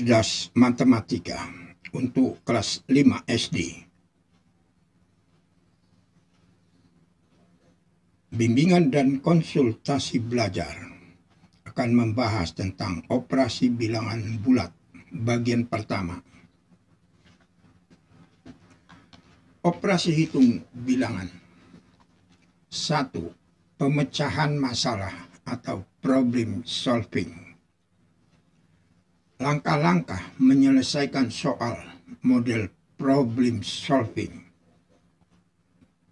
cerdas matematika untuk kelas 5 SD. Bimbingan dan konsultasi belajar akan membahas tentang operasi bilangan bulat bagian pertama. Operasi hitung bilangan. 1. Pemecahan masalah atau problem solving. Langkah-langkah menyelesaikan soal model problem solving.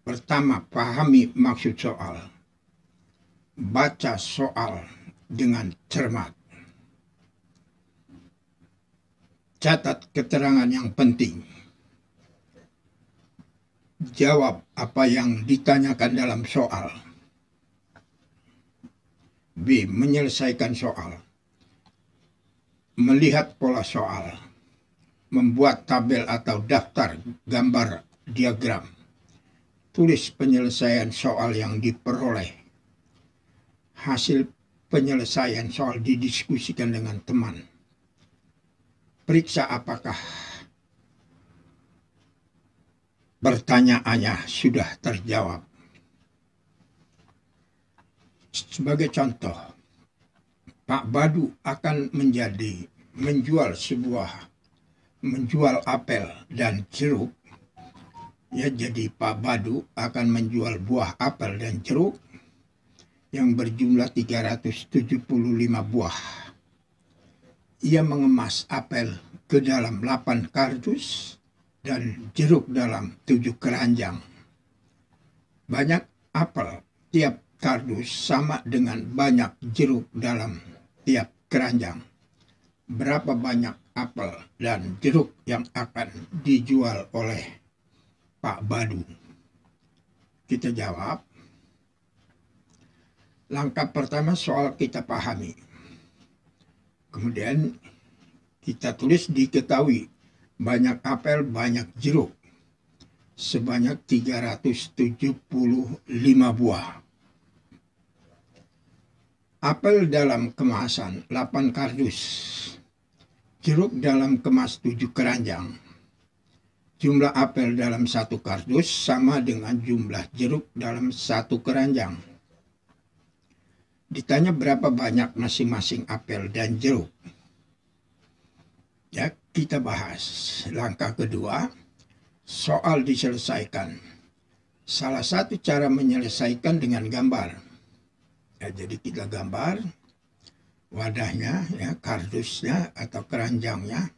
Pertama, pahami maksud soal. Baca soal dengan cermat. Catat keterangan yang penting. Jawab apa yang ditanyakan dalam soal. B. Menyelesaikan soal. Melihat pola soal. Membuat tabel atau daftar gambar diagram. Tulis penyelesaian soal yang diperoleh. Hasil penyelesaian soal didiskusikan dengan teman. Periksa apakah pertanyaannya sudah terjawab. Sebagai contoh, Pak Badu akan menjual apel dan jeruk. Ya, jadi Pak Badu akan menjual buah apel dan jeruk yang berjumlah 375 buah. Ia mengemas apel ke dalam 8 kardus dan jeruk dalam 7 keranjang. Banyak apel tiap kardus sama dengan banyak jeruk dalam tiap keranjang. Berapa banyak apel dan jeruk yang akan dijual oleh Pak Badu? Kita jawab. Langkah pertama, soal kita pahami. Kemudian kita tulis diketahui banyak apel, banyak jeruk. Sebanyak 375 buah. Apel dalam kemasan 8 kardus. Jeruk dalam kemas 7 keranjang. Jumlah apel dalam 1 kardus sama dengan jumlah jeruk dalam 1 keranjang. Ditanya berapa banyak masing-masing apel dan jeruk. Ya, kita bahas. Langkah kedua, soal diselesaikan. Salah satu cara menyelesaikan dengan gambar. Ya, jadi kita gambar wadahnya, ya, kardusnya atau keranjangnya.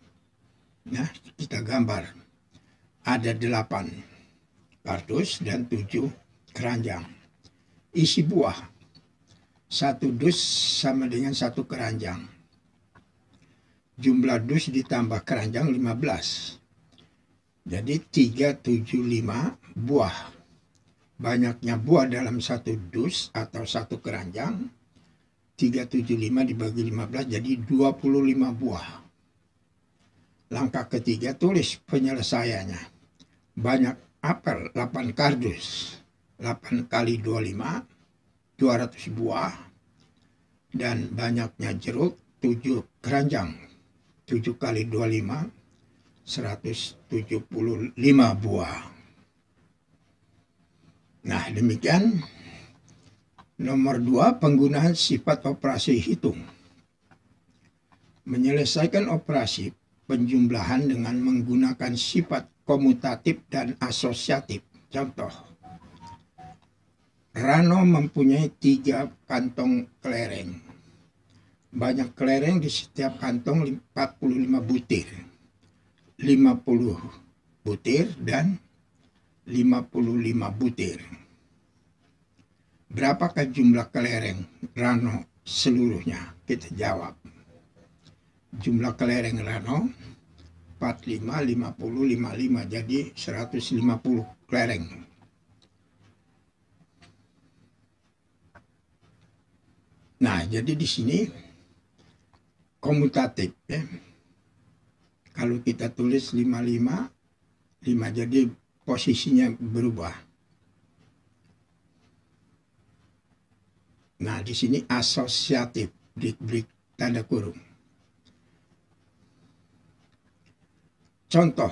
Ya, kita gambar. Ada 8 kardus dan 7 keranjang. Isi buah. 1 dus sama dengan 1 keranjang. Jumlah dus ditambah keranjang 15. Jadi 375 buah. Banyaknya buah dalam 1 dus atau 1 keranjang. 375 dibagi 15 jadi 25 buah. Langkah ketiga, tulis penyelesaiannya. Banyak apel 8 kardus. 8 kali 25, 200 buah. Dan banyaknya jeruk 7 keranjang. 7 kali 25, 175 buah. Nah, demikian. Nomor 2, penggunaan sifat operasi hitung. Menyelesaikan operasi penjumlahan dengan menggunakan sifat komutatif dan asosiatif. Contoh, Rano mempunyai 3 kantong kelereng. Banyak kelereng di setiap kantong 45 butir. 50 butir dan 55 butir. Berapakah jumlah kelereng Rano seluruhnya? Kita jawab. Jumlah kelereng Rano 45, 50, 55. Jadi 150 kelereng. Nah, jadi di sini komutatif, ya. Kalau kita tulis 55, 5, jadi posisinya berubah. Nah, di sini asosiatif, diberi tanda kurung. Contoh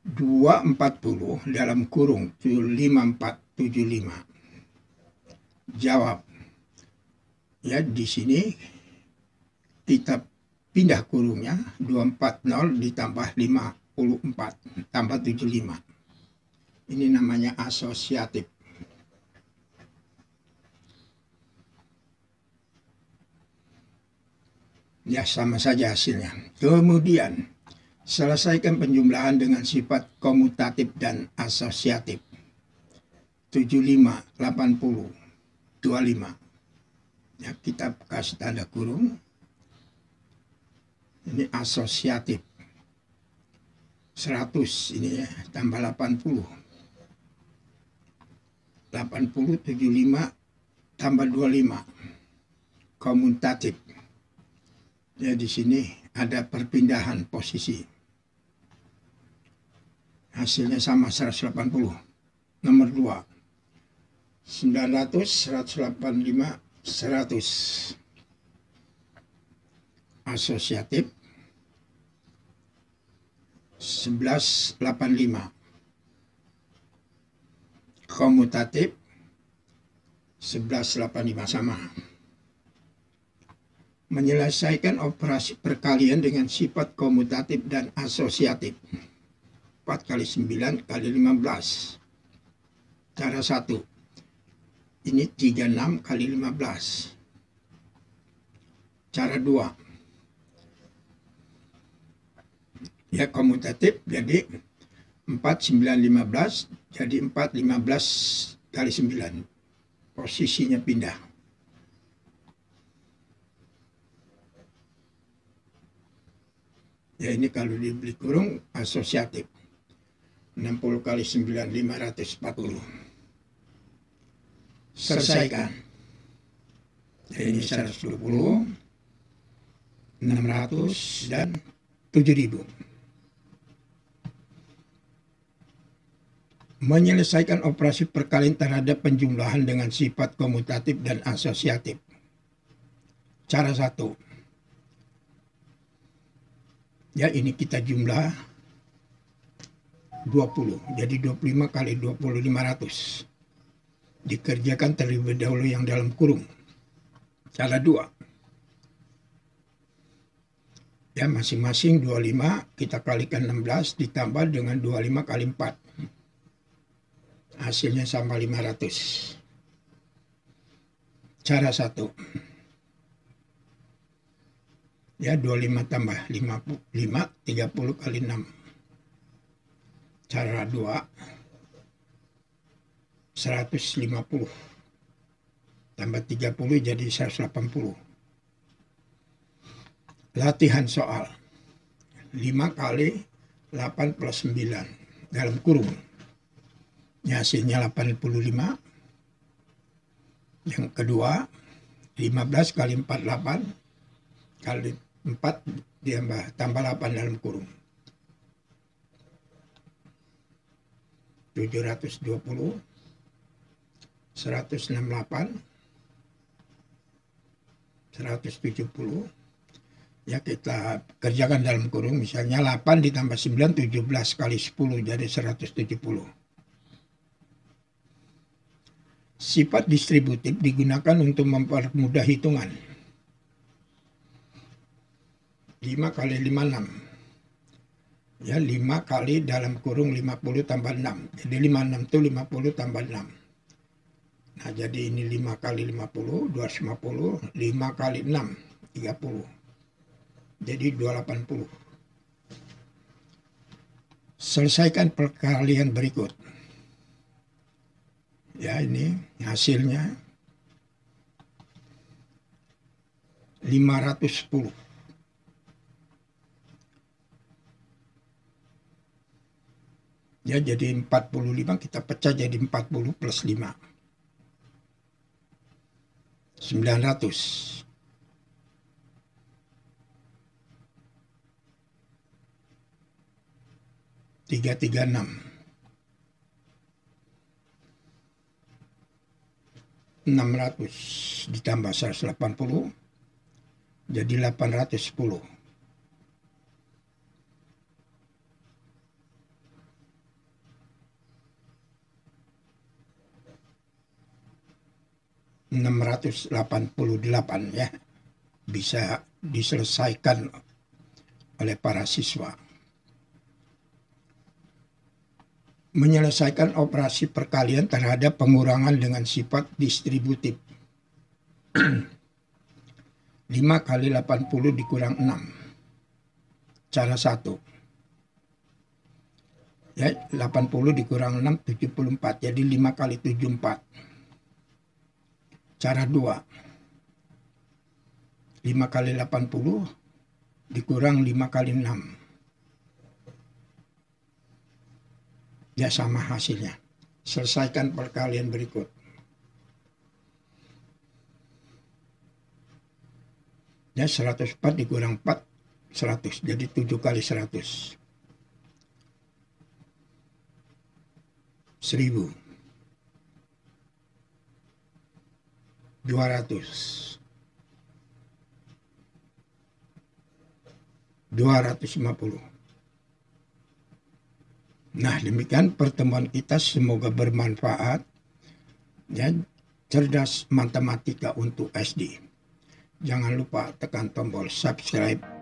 240 dalam kurung 5475. Jawab. Ya, di sini kita pindah kurungnya 240 ditambah 54 tambah 75. Ini namanya asosiatif. Ya, sama saja hasilnya. Kemudian selesaikan penjumlahan dengan sifat komutatif dan asosiatif. 75, 80, 25. Ya, kita kasih tanda kurung. Ini asosiatif. 100 ini ya, tambah 80. 80, 75, tambah 25. Komutatif. Ya, di sini ada perpindahan posisi. Hasilnya sama 180. Nomor 2. 900, 185, 100. Asosiatif 1185. Komutatif 1185 sama. Menyelesaikan operasi perkalian dengan sifat komutatif dan asosiatif. 4 kali 9 kali 15. Cara 1. Ini 36 kali 15. Cara 2. Ya, komutatif jadi 4, 9, 15. Jadi 4, 15 kali 9. Posisinya pindah. Ya, ini kalau dibeli kurung asosiatif. 60 kali 9, 540. Selesaikan. Ya, ini 120, 600, dan 7000. Menyelesaikan operasi perkalian terhadap penjumlahan dengan sifat komutatif dan asosiatif. Cara 1. Ya, ini kita jumlah 20. Jadi 25 kali 20, 500. Dikerjakan terlebih dahulu yang dalam kurung. Cara 2. Ya, masing-masing 25 kita kalikan 16 ditambah dengan 25 kali 4. Hasilnya sama 500. Cara 1. Ya, 25 tambah 55, 30 kali 6. Cara 2. 150 tambah 30 jadi 180. Latihan soal. 5 kali 8 plus 9 dalam kurung. Ya, hasilnya 85. Yang kedua, 15 kali 4, 8 kali 4 tambah 8 dalam kurung. 720, 168, 170. Ya, kita kerjakan dalam kurung. Misalnya 8 ditambah 9, 17 kali 10 jadi 170. Sifat distributif digunakan untuk mempermudah hitungan. 5 kali 5, 6. Ya, 5 kali dalam kurung 50 tambah 6. Jadi 56 itu 50 tambah 6. Nah, jadi ini 5 kali 50, 250. 5 kali 6, 30. Jadi 280. Selesaikan perkalian berikut. Ya, ini hasilnya 510. Ya, jadi 45 kita pecah jadi 40 plus 5. 900. 336. 600 ditambah 180 jadi 810. 688 ya. Bisa diselesaikan oleh para siswa. Menyelesaikan operasi perkalian terhadap pengurangan dengan sifat distributif. 5 kali 80 dikurang 6. Cara 1. Ya, 80 dikurang 6, 74. Jadi 5 kali 74. Cara 2. 5 kali 80 dikurang 5 kali 6. Ya, sama hasilnya. Selesaikan perkalian berikut. Ya, 104 dikurang 4, 100. Jadi 7 kali 100. 1000. 200. 250. Nah, demikian pertemuan kita, semoga bermanfaat. Ya, cerdas matematika untuk SD. Jangan lupa tekan tombol subscribe.